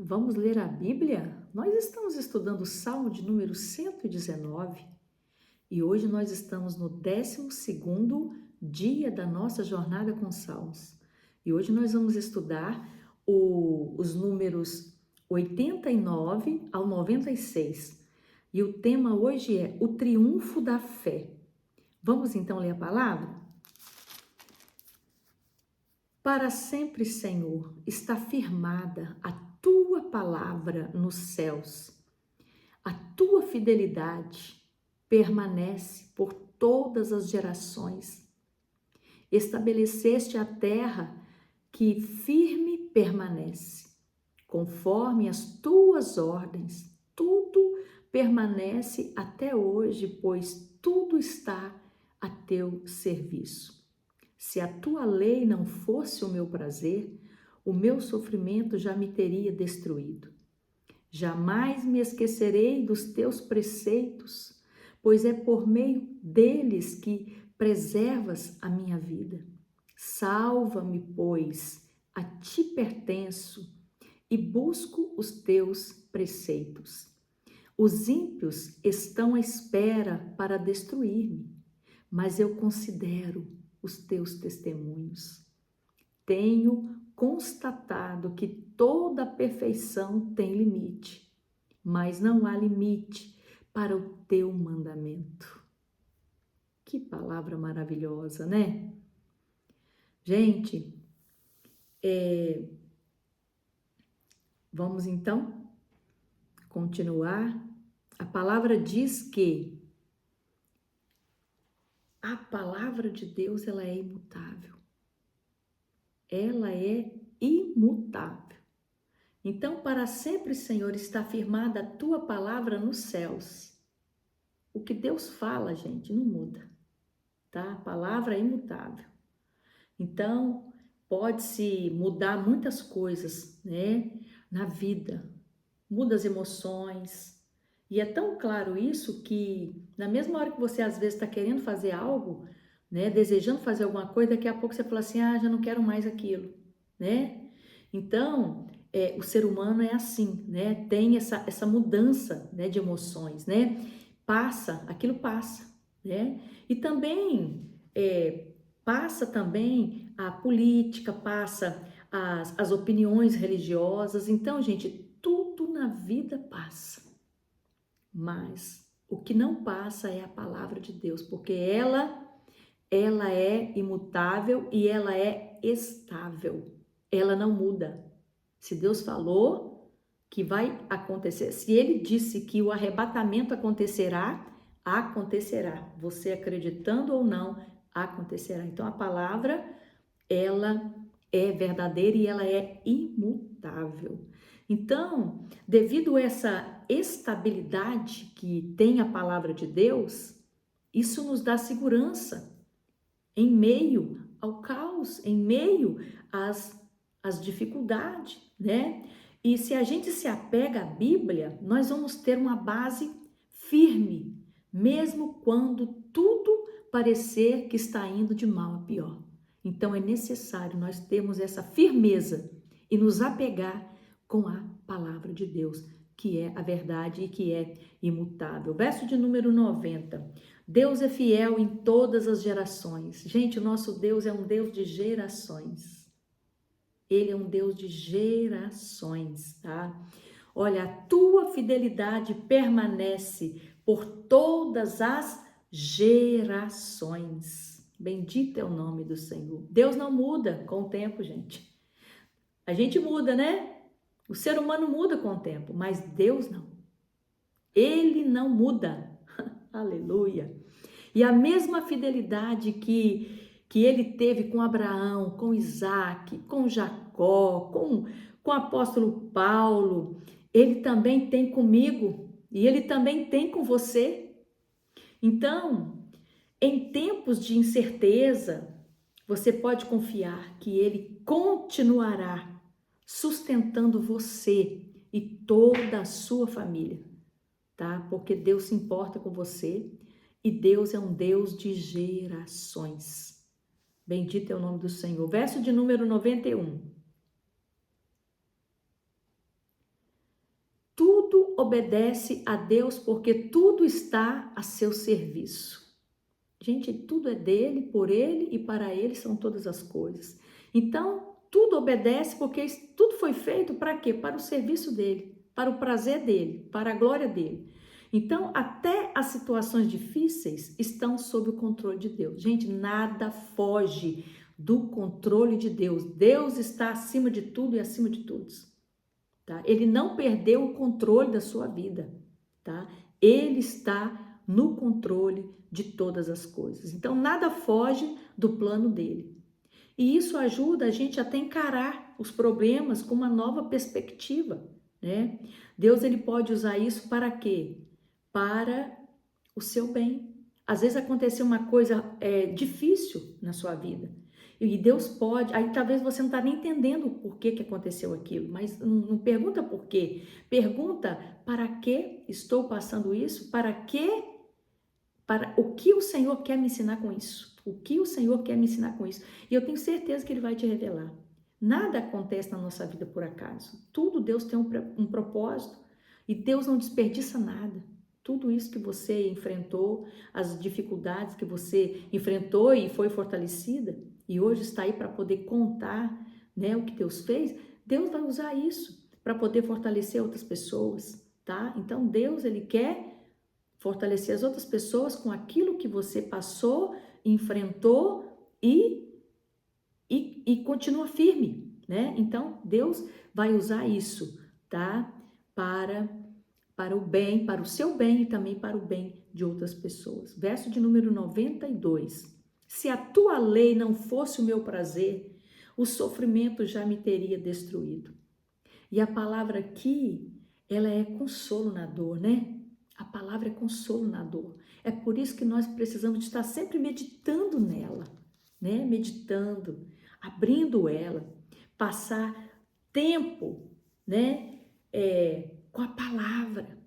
Vamos ler a Bíblia? Nós estamos estudando o Salmo de número 119 e hoje nós estamos no 12º dia da nossa jornada com Salmos. E hoje nós vamos estudar os números 89 ao 96. E o tema hoje é o triunfo da fé. Vamos então ler a palavra? Para sempre, Senhor, está firmada a tua palavra nos céus. A tua fidelidade permanece por todas as gerações. Estabeleceste a terra que firme permanece. Conforme as tuas ordens, tudo permanece até hoje, pois tudo está a teu serviço. Se a tua lei não fosse o meu prazer, o meu sofrimento já me teria destruído. Jamais me esquecerei dos teus preceitos, pois é por meio deles que preservas a minha vida. Salva-me, pois, a ti pertenço e busco os teus preceitos. Os ímpios estão à espera para destruir-me, mas eu considero os teus testemunhos. Tenho constatado que toda perfeição tem limite, mas não há limite para o teu mandamento. Que palavra maravilhosa, né? Gente, vamos então continuar. A palavra diz que a palavra de Deus, ela é imutável. Ela é imutável. Então, para sempre, Senhor, está firmada a tua palavra nos céus. O que Deus fala, gente, não muda, tá? A palavra é imutável. Então, pode-se mudar muitas coisas, né, na vida. Muda as emoções. E é tão claro isso que, na mesma hora que você, às vezes, está querendo fazer algo, né, desejando fazer alguma coisa, daqui a pouco você fala assim, já não quero mais aquilo, né? Então, o ser humano é assim, né? Tem essa mudança, né, de emoções, né? Aquilo passa, né? E também passa também a política, passa as opiniões religiosas. Então, gente, tudo na vida passa. Mas o que não passa é a palavra de Deus, porque ela é imutável e ela é estável. Ela não muda. Se Deus falou que vai acontecer, se Ele disse que o arrebatamento acontecerá, acontecerá. Você acreditando ou não, acontecerá. Então a palavra, ela é verdadeira e ela é imutável. Então, devido a essa estabilidade que tem a palavra de Deus, isso nos dá segurança em meio ao caos, em meio às dificuldades, né? E se a gente se apega à Bíblia, nós vamos ter uma base firme, mesmo quando tudo parecer que está indo de mal a pior. Então é necessário nós termos essa firmeza e nos apegar com a palavra de Deus, que é a verdade e que é imutável. Verso de número 90. Deus é fiel em todas as gerações. Gente, o nosso Deus é um Deus de gerações. Ele é um Deus de gerações, tá? Olha, a tua fidelidade permanece por todas as gerações. Bendito é o nome do Senhor. Deus não muda com o tempo, gente. A gente muda, né? O ser humano muda com o tempo, mas Deus não. Ele não muda. Aleluia. E a mesma fidelidade que ele teve com Abraão, com Isaac, com Jacó, com o apóstolo Paulo, ele também tem comigo e ele também tem com você. Então, em tempos de incerteza, você pode confiar que ele continuará sustentando você e toda a sua família, tá? Porque Deus se importa com você e Deus é um Deus de gerações. Bendito é o nome do Senhor. Verso de número 91. obedece a Deus porque tudo está a seu serviço. Gente, tudo é dele, por ele e para ele são todas as coisas. Então, tudo obedece porque tudo foi feito para quê? Para o serviço dele, para o prazer dele, para a glória dele. Então, até as situações difíceis estão sob o controle de Deus. Gente, nada foge do controle de Deus. Deus está acima de tudo e acima de todos. Tá? Ele não perdeu o controle da sua vida. Tá? Ele está no controle de todas as coisas. Então, nada foge do plano dele. E isso ajuda a gente até encarar os problemas com uma nova perspectiva, né? Deus, ele pode usar isso para quê? Para o seu bem. Às vezes aconteceu uma coisa difícil na sua vida. E Deus pode, aí talvez você não está nem entendendo por que aconteceu aquilo, mas não pergunta por quê. Pergunta para que estou passando isso, para o que o Senhor quer me ensinar com isso? O que o Senhor quer me ensinar com isso? E eu tenho certeza que Ele vai te revelar. Nada acontece na nossa vida por acaso. Tudo Deus tem um propósito e Deus não desperdiça nada. Tudo isso que você enfrentou, as dificuldades que você enfrentou e foi fortalecida e hoje está aí para poder contar, né, o que Deus fez, Deus vai usar isso para poder fortalecer outras pessoas, tá? Então Deus, Ele quer fortalecer as outras pessoas com aquilo que você passou, enfrentou e continua firme, né? Então, Deus vai usar isso, tá? Para o bem, para o seu bem e também para o bem de outras pessoas. Verso de número 92. Se a tua lei não fosse o meu prazer, o sofrimento já me teria destruído. E a palavra aqui, ela é consolo na dor, né? A palavra é consolo na dor. É por isso que nós precisamos de estar sempre meditando nela, né? Meditando, abrindo ela, passar tempo, né? Com a palavra.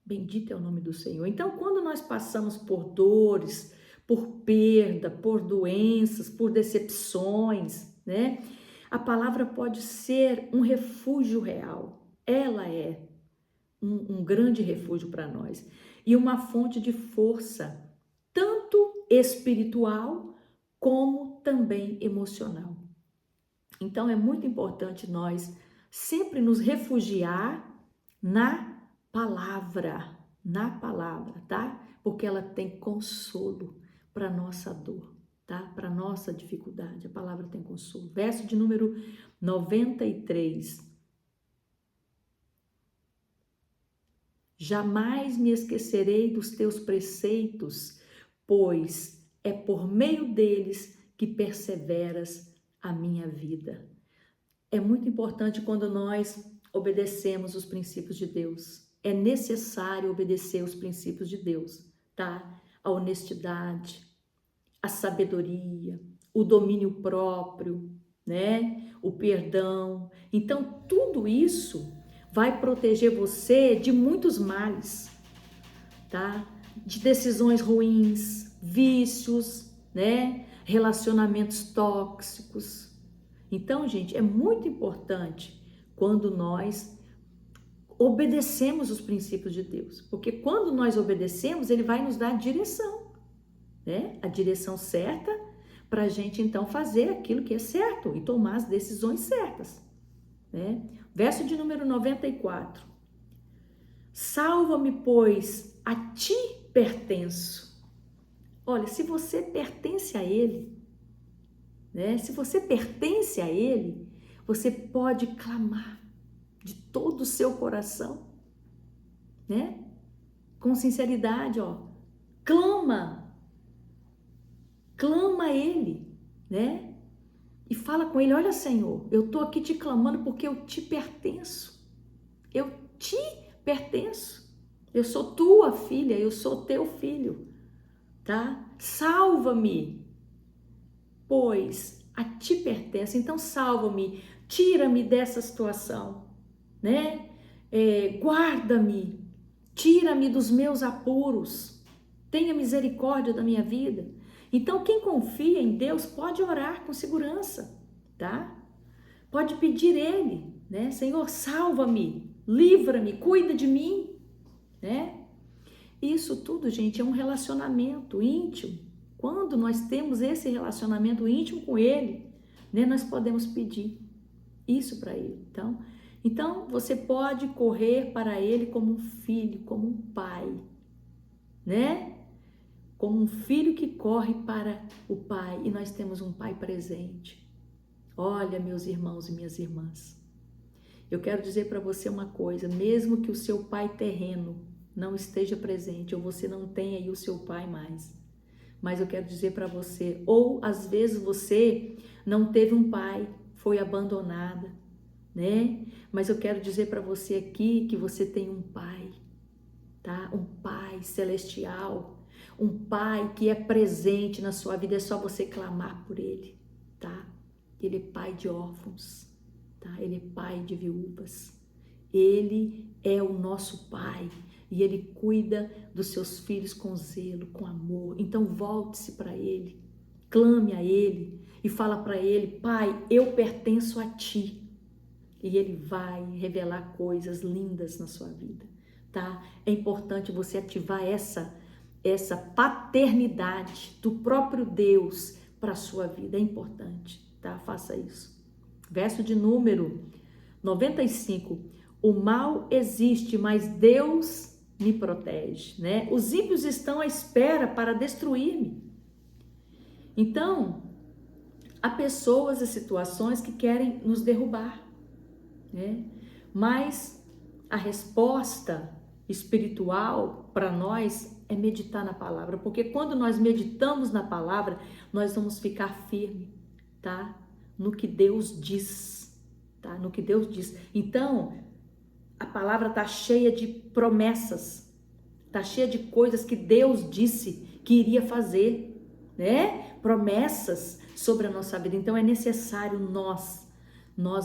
Bendito é o nome do Senhor. Então, quando nós passamos por dores, por perda, por doenças, por decepções, né? A palavra pode ser um refúgio real. Ela é um grande refúgio para nós e uma fonte de força, tanto espiritual como também emocional. Então é muito importante nós sempre nos refugiar na palavra, tá? Porque ela tem consolo para nossa dor, tá? Para nossa dificuldade, a palavra tem consolo. Verso de número 93. Jamais me esquecerei dos teus preceitos, pois é por meio deles que perseveras a minha vida. É muito importante quando nós obedecemos os princípios de Deus. É necessário obedecer os princípios de Deus, tá? A honestidade, a sabedoria, o domínio próprio, né? O perdão. Então, tudo isso vai proteger você de muitos males, tá? De decisões ruins, vícios, né? Relacionamentos tóxicos. Então, gente, é muito importante quando nós obedecemos os princípios de Deus, porque quando nós obedecemos, Ele vai nos dar a direção, né? A direção certa para a gente então fazer aquilo que é certo e tomar as decisões certas, né? Verso de número 94. Salva-me, pois a ti pertenço. Olha, se você pertence a Ele, né? Se você pertence a Ele, você pode clamar de todo o seu coração, né? Com sinceridade, ó. Clama a Ele, né? E fala com Ele, olha, Senhor, eu tô aqui te clamando porque eu te pertenço. Eu te pertenço. Eu sou tua filha, eu sou teu filho, tá? Salva-me, pois a ti pertence. Então salva-me, tira-me dessa situação, né? Guarda-me, tira-me dos meus apuros, tenha misericórdia da minha vida. Então quem confia em Deus pode orar com segurança, tá? Pode pedir Ele, né? Senhor, salva-me, livra-me, cuida de mim, né? Isso tudo, gente, é um relacionamento íntimo. Quando nós temos esse relacionamento íntimo com Ele, né, nós podemos pedir isso para Ele. Então, você pode correr para Ele como um filho, como um pai, né? Como um filho que corre para o pai, e nós temos um pai presente. Olha, meus irmãos e minhas irmãs, eu quero dizer para você uma coisa: mesmo que o seu pai terreno não esteja presente, ou você não tenha aí o seu pai mais, mas eu quero dizer para você, ou às vezes você não teve um pai, foi abandonada, né? Mas eu quero dizer para você aqui que você tem um pai, tá? Um pai celestial, um pai que é presente na sua vida, é só você clamar por ele, tá? Ele é pai de órfãos, tá? Ele é pai de viúvas, ele é o nosso pai e ele cuida dos seus filhos com zelo, com amor. Então volte-se para ele, clame a ele e fala para ele: Pai, eu pertenço a ti. E ele vai revelar coisas lindas na sua vida, tá? É importante você ativar essa paternidade do próprio Deus para a sua vida, é importante, tá? Faça isso. Verso de número 95, o mal existe, mas Deus me protege, né? Os ímpios estão à espera para destruir-me. Então, há pessoas e situações que querem nos derrubar, né? Mas a resposta espiritual para nós é meditar na palavra, porque quando nós meditamos na palavra, nós vamos ficar firme, tá? No que Deus diz, tá? No que Deus diz. Então, a palavra tá cheia de promessas, tá cheia de coisas que Deus disse que iria fazer, né? Promessas sobre a nossa vida. Então, é necessário nós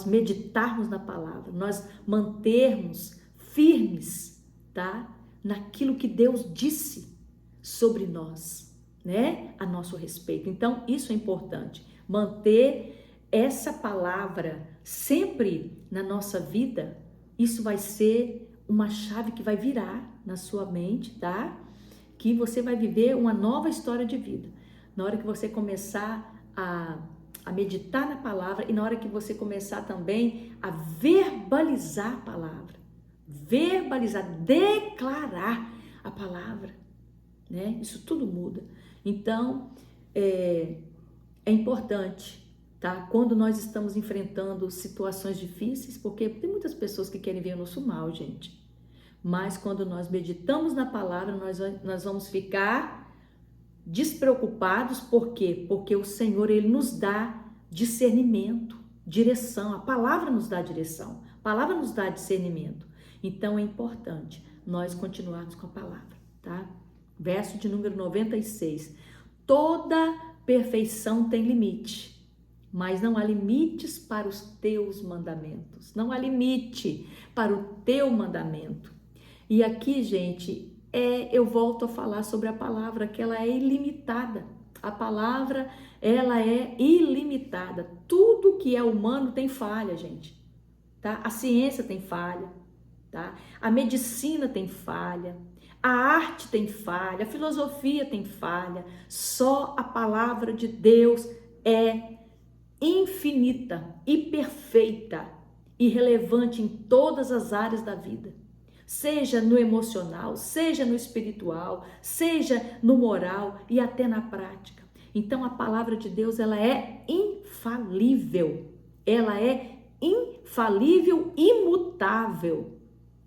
meditarmos na palavra, nós mantermos firmes, tá? Naquilo que Deus disse sobre nós, né? A nosso respeito. Então, isso é importante, manter essa palavra sempre na nossa vida. Isso vai ser uma chave que vai virar na sua mente, tá? Que você vai viver uma nova história de vida. Na hora que você começar a meditar na palavra e na hora que você começar também a verbalizar a palavra, declarar a palavra, né? Isso tudo muda. Então, é importante, tá? Quando nós estamos enfrentando situações difíceis, porque tem muitas pessoas que querem ver o nosso mal, gente. Mas quando nós meditamos na palavra, nós vamos ficar despreocupados. Por quê? Porque o Senhor, Ele nos dá discernimento, direção. A palavra nos dá direção, a palavra nos dá discernimento. Então é importante nós continuarmos com a palavra, tá? Verso de número 96. Toda perfeição tem limite, mas não há limites para os teus mandamentos. Não há limite para o teu mandamento. E aqui, gente, eu volto a falar sobre a palavra, que ela é ilimitada. A palavra, ela é ilimitada. Tudo que é humano tem falha, gente, tá? A ciência tem falha, tá? A medicina tem falha, a arte tem falha, a filosofia tem falha. Só a palavra de Deus é infinita e perfeita e relevante em todas as áreas da vida. Seja no emocional, seja no espiritual, seja no moral e até na prática. Então a palavra de Deus, ela é infalível. Ela é infalível, imutável.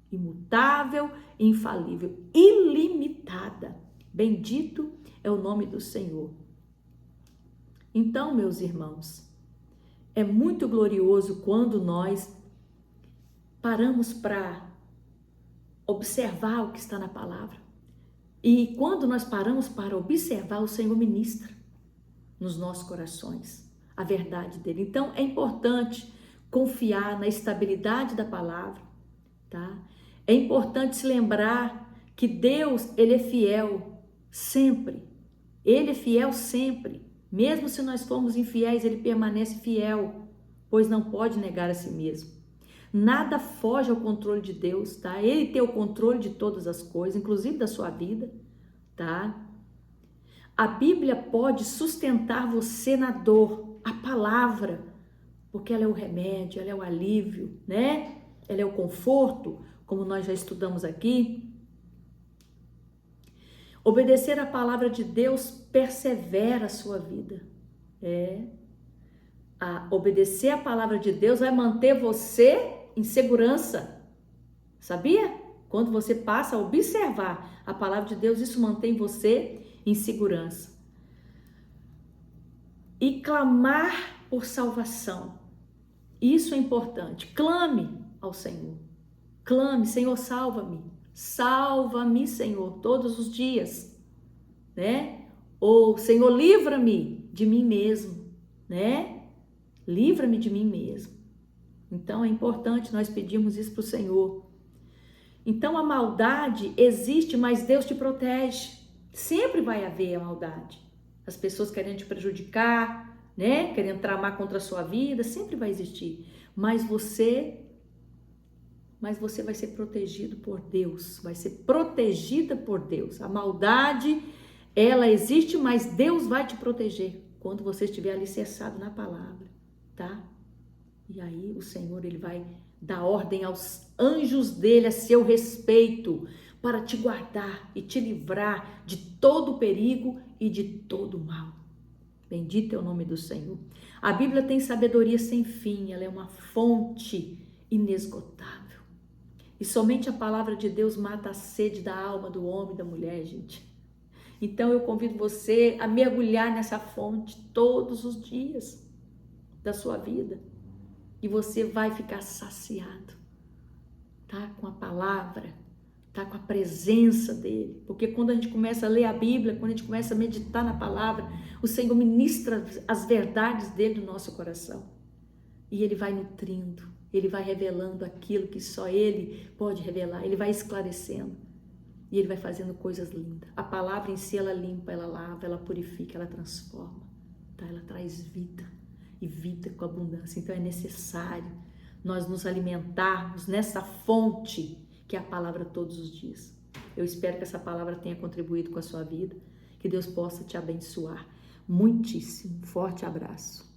Imutável, infalível, ilimitada. Bendito é o nome do Senhor. Então, meus irmãos, é muito glorioso quando nós paramos para observar o que está na palavra. E quando nós paramos para observar, o Senhor ministra nos nossos corações a verdade dele. Então é importante confiar na estabilidade da palavra, tá? É importante se lembrar que Deus, Ele é fiel sempre. Ele é fiel sempre. Mesmo se nós formos infiéis, Ele permanece fiel, pois não pode negar a si mesmo. Nada foge ao controle de Deus, tá? Ele tem o controle de todas as coisas, inclusive da sua vida, tá? A Bíblia pode sustentar você na dor, a palavra, porque ela é o remédio, ela é o alívio, né? Ela é o conforto, como nós já estudamos aqui. Obedecer a palavra de Deus persevera a sua vida. Obedecer a palavra de Deus vai manter você em segurança. Sabia? Quando você passa a observar a palavra de Deus, isso mantém você em segurança. E clamar por salvação. Isso é importante. Clame ao Senhor. Clame, Senhor, salva-me. Salva-me, Senhor, todos os dias, né? Ou, Senhor, livra-me de mim mesmo, né? Livra-me de mim mesmo. Então, é importante nós pedirmos isso para o Senhor. Então, a maldade existe, mas Deus te protege. Sempre vai haver a maldade. As pessoas querendo te prejudicar, né? Querendo tramar contra a sua vida, sempre vai existir. Mas você vai ser protegido por Deus, vai ser protegida por Deus. A maldade, ela existe, mas Deus vai te proteger quando você estiver alicerçado na palavra, tá? E aí o Senhor, ele vai dar ordem aos anjos dele a seu respeito, para te guardar e te livrar de todo perigo e de todo mal. Bendito é o nome do Senhor. A Bíblia tem sabedoria sem fim, ela é uma fonte inesgotável. E somente a palavra de Deus mata a sede da alma do homem e da mulher, gente. Então eu convido você a mergulhar nessa fonte todos os dias da sua vida. E você vai ficar saciado, tá? Com a palavra, tá? Com a presença dele. Porque quando a gente começa a ler a Bíblia, quando a gente começa a meditar na palavra, o Senhor ministra as verdades dele no nosso coração. E ele vai nutrindo, ele vai revelando aquilo que só ele pode revelar, ele vai esclarecendo e ele vai fazendo coisas lindas. A palavra em si, ela limpa, ela lava, ela purifica, ela transforma, tá? Ela traz vida e vida com abundância. Então é necessário nós nos alimentarmos nessa fonte que é a palavra todos os dias. Eu espero que essa palavra tenha contribuído com a sua vida, que Deus possa te abençoar muitíssimo. Forte abraço.